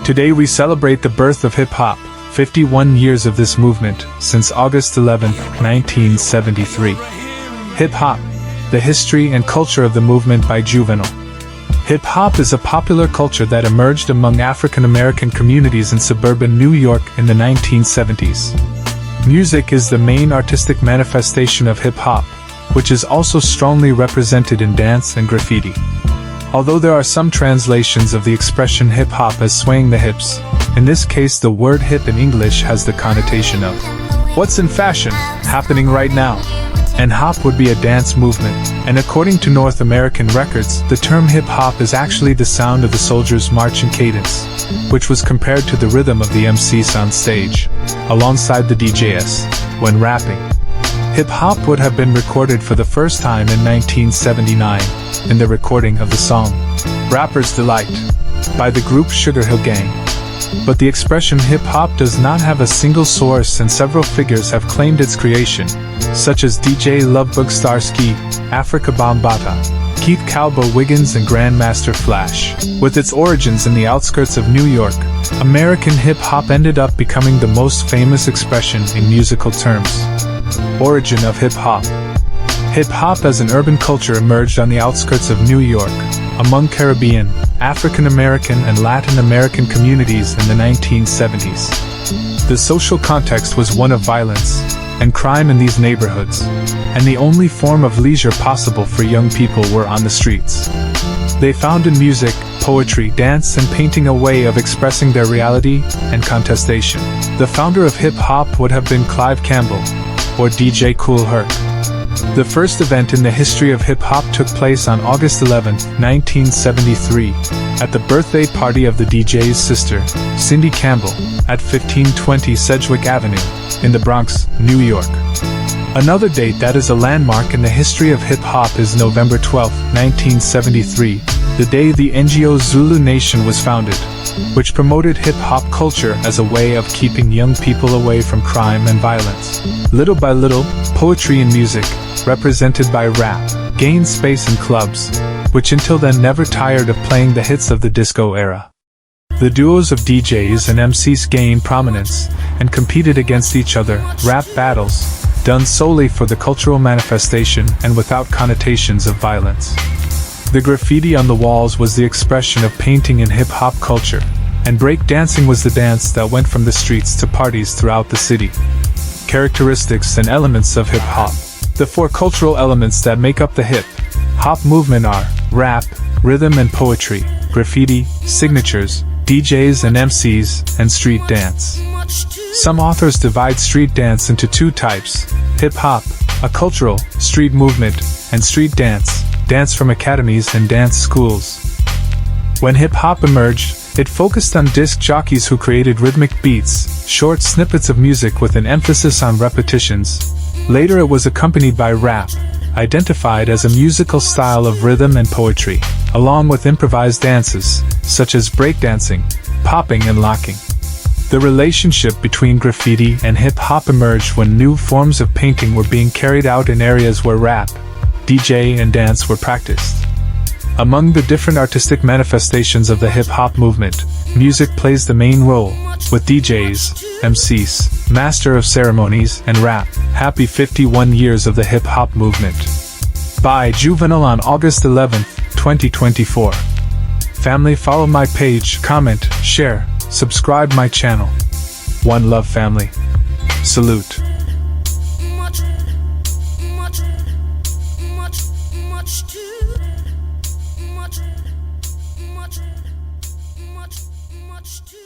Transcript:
Today we celebrate the birth of hip-hop, 51 years of this movement, since August 11, 1973. Hip-hop, the history and culture of the movement by Juvenile. Hip-hop is a popular culture that emerged among African American communities in suburban New York in the 1970s. Music is the main artistic manifestation of hip-hop, which is also strongly represented in dance and graffiti. Although there are some translations of the expression hip-hop as swaying the hips, in this case the word hip in English has the connotation of what's in fashion, happening right now. And hop would be a dance movement, and according to North American records, the term hip-hop is actually the sound of the soldiers' marching cadence, which was compared to the rhythm of the MCs on stage, alongside the DJs, when rapping. Hip-hop would have been recorded for the first time in 1979, in the recording of the song, Rapper's Delight, by the group Sugar Hill Gang. But the expression hip-hop does not have a single source and several figures have claimed its creation, such as DJ Lovebug Starski, Africa Bambaataa, Keith Calbo Wiggins and Grandmaster Flash. With its origins in the outskirts of New York, American hip-hop ended up becoming the most famous expression in musical terms. Origin of hip-hop. Hip-hop as an urban culture emerged on the outskirts of New York, among Caribbean, African American and Latin American communities in the 1970s. The social context was one of violence and crime in these neighborhoods, and the only form of leisure possible for young people were on the streets. They found in music, poetry, dance and painting a way of expressing their reality and contestation. The founder of hip-hop would have been Clive Campbell, or DJ Kool Herc. The first event in the history of hip-hop took place on August 11, 1973, at the birthday party of the DJ's sister, Cindy Campbell, at 1520 Sedgwick Avenue, in the Bronx, New York. Another date that is a landmark in the history of hip-hop is November 12, 1973, the day the NGO Zulu Nation was founded, which promoted hip-hop culture as a way of keeping young people away from crime and violence. Little by little, poetry and music, represented by rap, gained space in clubs, which until then never tired of playing the hits of the disco era. The duos of DJs and MCs gained prominence, and competed against each other, rap battles, done solely for the cultural manifestation and without connotations of violence. The graffiti on the walls was the expression of painting in hip-hop culture, and break dancing was the dance that went from the streets to parties throughout the city. Characteristics and elements of hip-hop. The four cultural elements that make up the hip-hop movement are rap, rhythm and poetry, graffiti, signatures, DJs and MCs, and street dance. Some authors divide street dance into two types: hip-hop, a cultural, street movement, and street dance, dance from academies and dance schools. When hip-hop emerged, it focused on disc jockeys who created rhythmic beats, short snippets of music with an emphasis on repetitions. Later it was accompanied by rap, identified as a musical style of rhythm and poetry, along with improvised dances, such as breakdancing, popping and locking. The relationship between graffiti and hip-hop emerged when new forms of painting were being carried out in areas where rap, DJ and dance were practiced. Among the different artistic manifestations of the hip-hop movement, music plays the main role, with DJs, MCs, Master of Ceremonies, and rap. Happy 51 years of the hip-hop movement. By Juvenile on August 11, 2024. Family, follow my page, comment, share, subscribe my channel. One love, family. Salute. Much too.